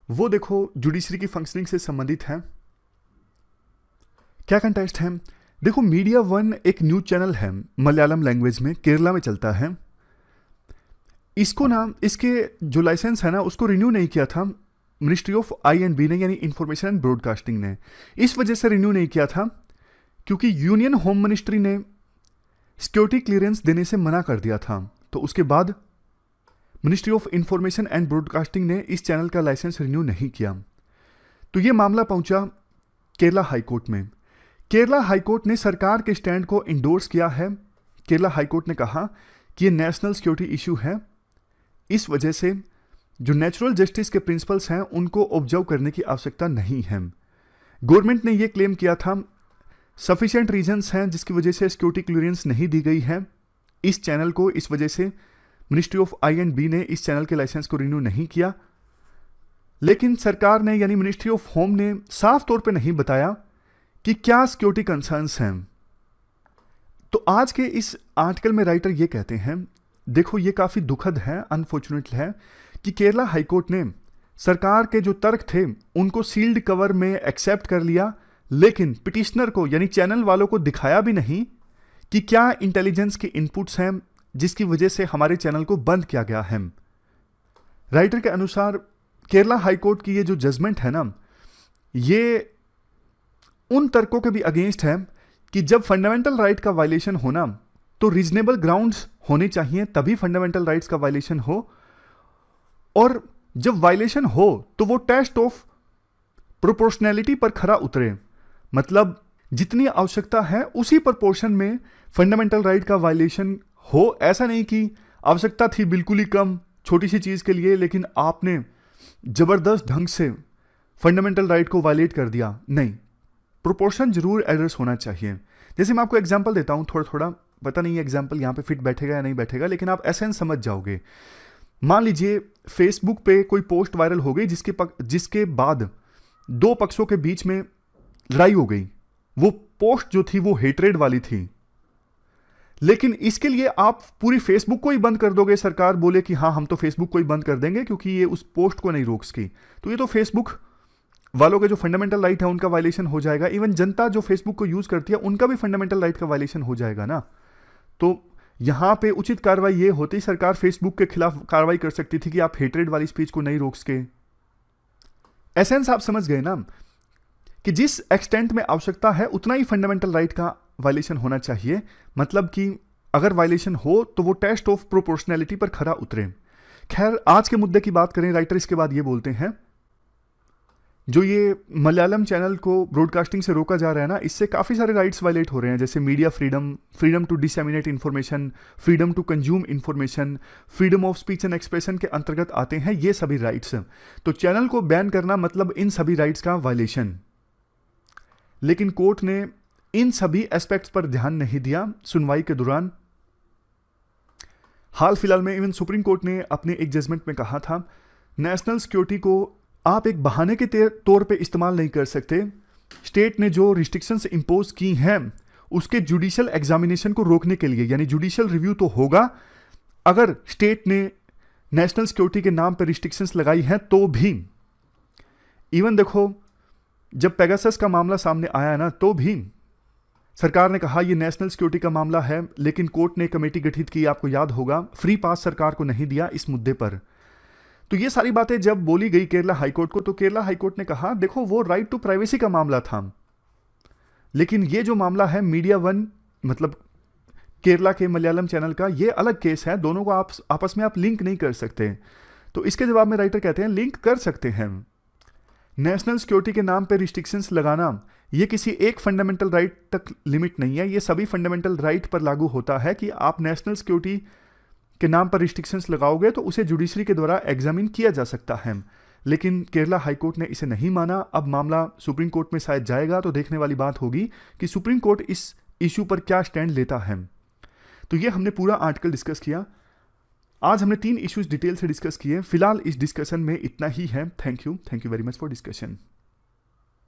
वो देखो जुडिशरी की फंक्शनिंग से संबंधित है। क्या कंटेस्ट है? देखो, मीडिया वन एक न्यूज चैनल है, मलयालम लैंग्वेज में, केरला में चलता है। इसको ना, इसके जो लाइसेंस है ना, उसको रिन्यू नहीं किया था मिनिस्ट्री ऑफ INB ने, यानी इंफॉर्मेशन एंड ब्रॉडकास्टिंग ने। इस वजह से रिन्यू नहीं किया था क्योंकि यूनियन होम मिनिस्ट्री ने सिक्योरिटी क्लियरेंस देने से मना कर दिया था। तो उसके बाद ministry of information and broadcasting ने इस चैनल का लाइसेंस रिन्यू नहीं किया। तो ये मामला पहुंचा केरला हाईकोर्ट में। केरला हाईकोर्ट ने सरकार के स्टैंड को इंडोर्स किया है। केरला हाईकोर्ट ने कहा कि ये नेशनल सिक्योरिटी इशू है, इस वजह से जो नेचुरल जस्टिस के प्रिंसिपल्स हैं उनको ऑब्जर्व करने की आवश्यकता नहीं है। गवर्नमेंट ने यह क्लेम किया था सफिशिएंट रीजंस हैं जिसकी वजह से सिक्योरिटी क्लियरेंस नहीं दी गई है इस चैनल को, इस वजह से मिनिस्ट्री ऑफ INB ने इस चैनल के लाइसेंस को रिन्यू नहीं किया। लेकिन सरकार ने, यानी मिनिस्ट्री ऑफ होम ने, साफ तौर पे नहीं बताया कि क्या सिक्योरिटी कंसर्न्स हैं। तो आज के इस आर्टिकल में राइटर ये कहते हैं, देखो ये काफ़ी दुखद है, अनफॉर्चुनेट है कि केरला हाईकोर्ट ने सरकार के जो तर्क थे उनको सील्ड कवर में एक्सेप्ट कर लिया, लेकिन पिटिशनर को, यानी चैनल वालों को, दिखाया भी नहीं कि क्या इंटेलिजेंस के इनपुट्स हैं जिसकी वजह से हमारे चैनल को बंद किया गया है। राइटर के अनुसार केरला हाईकोर्ट की ये जो जजमेंट है ना, ये उन तर्कों के भी अगेंस्ट है कि जब फंडामेंटल राइट का वायलेशन होना तो रीजनेबल ग्राउंड्स होने चाहिए, तभी फंडामेंटल राइट्स का वायलेशन हो, और जब वायलेशन हो तो वो टेस्ट ऑफ प्रोपोर्शनैलिटी पर खरा उतरे। मतलब जितनी आवश्यकता है उसी प्रोपोर्शन में फंडामेंटल राइट का वायलेशन हो। ऐसा नहीं कि आवश्यकता थी बिल्कुल ही कम छोटी सी चीज के लिए, लेकिन आपने जबरदस्त ढंग से फंडामेंटल राइट को वायलेट कर दिया। नहीं, प्रोपोर्शन जरूर एड्रेस होना चाहिए। जैसे मैं आपको एग्जांपल देता हूं, थोड़ा थोड़ा, पता नहीं एग्जांपल यहां पे फिट बैठेगा या नहीं बैठेगा, लेकिन आप एसेंस समझ जाओगे। मान लीजिए फेसबुक पे कोई पोस्ट वायरल हो गई जिसके बाद दो पक्षों के बीच में लड़ाई हो गई। वो पोस्ट जो थी वो हेट्रेड वाली थी, लेकिन इसके लिए आप पूरी फेसबुक को ही बंद कर दोगे, सरकार बोले कि हाँ हम तो फेसबुक को ही बंद कर देंगे क्योंकि ये उस पोस्ट को नहीं रोक सकी, तो ये तो फेसबुक वालों के जो फंडामेंटल राइट है उनका वायलेशन हो जाएगा। इवन जनता जो फेसबुक को यूज करती है उनका भी फंडामेंटल राइट का वायलेशन हो जाएगा ना। तो यहां पे उचित कार्रवाई ये होती, सरकार फेसबुक के खिलाफ कार्रवाई कर सकती थी कि आप हेट्रेड वाली स्पीच को नहीं रोक सके। एसेंस आप समझ गए ना कि जिस एक्सटेंट में आवश्यकता है उतना ही फंडामेंटल राइट का वायलेशन होना चाहिए। मतलब कि अगर वायलेशन हो तो वो टेस्ट ऑफ प्रोपोर्शनैलिटी पर खरा उतरे। खैर, आज के मुद्दे की बात करें, राइटर इसके बाद ये बोलते हैं, जो ये मलयालम चैनल को ब्रॉडकास्टिंग से रोका जा रहा है ना, इससे काफ़ी सारे राइट्स वायलेट हो रहे हैं, जैसे media freedom, freedom to disseminate information, freedom to consume information, freedom of speech and expression के अंतर्गत आते हैं ये सभी राइट्स। तो चैनल को बैन करना मतलब इन सभी राइट्स का वायलेशन। लेकिन कोर्ट ने इन सभी एस्पेक्ट्स पर ध्यान नहीं दिया सुनवाई के दौरान। हाल फिलहाल में इवन सुप्रीम कोर्ट ने अपने एक जजमेंट में कहा था, नेशनल सिक्योरिटी को आप एक बहाने के तौर पे इस्तेमाल नहीं कर सकते। स्टेट ने जो रिस्ट्रिक्शंस इंपोज की हैं उसके जुडिशियल एग्जामिनेशन को रोकने के लिए, यानी जुडिशियल रिव्यू तो होगा अगर स्टेट ने नेशनल सिक्योरिटी के नाम पर रिस्ट्रिक्शंस लगाई हैं तो भी। इवन देखो, जब पेगासस का मामला सामने आया ना, तो भी सरकार ने कहा ये नेशनल सिक्योरिटी का मामला है, लेकिन कोर्ट ने कमेटी गठित की, आपको याद होगा, फ्री पास सरकार को नहीं दिया इस मुद्दे पर। तो ये सारी बातें जब बोली गई केरला हाईकोर्ट को, तो केरला हाईकोर्ट ने कहा देखो वो राइट टू प्राइवेसी का मामला था, लेकिन ये जो मामला है मीडिया वन, मतलब केरला के मलयालम चैनल का, ये अलग केस है। दोनों को आप आपस में आप लिंक नहीं कर सकते। तो इसके जवाब में राइटर कहते हैं लिंक कर सकते हैं। नेशनल सिक्योरिटी के नाम पे रिस्ट्रिक्शंस लगाना ये किसी एक फंडामेंटल राइट तक लिमिट नहीं है, ये सभी फंडामेंटल राइट पर लागू होता है कि आप नेशनल सिक्योरिटी के नाम पर रिस्ट्रिक्शंस लगाओगे तो उसे जुडिशरी के द्वारा एग्जामिन किया जा सकता है। लेकिन केरला हाईकोर्ट ने इसे नहीं माना। अब मामला सुप्रीम कोर्ट में शायद जाएगा, तो देखने वाली बात होगी कि सुप्रीम कोर्ट इस इशू पर क्या स्टैंड लेता है। तो ये हमने पूरा आर्टिकल डिस्कस किया। आज हमने 3 इश्यूज डिटेल से डिस्कस किए। फिलहाल इस डिस्कशन में इतना ही है। Thank you very much for discussion.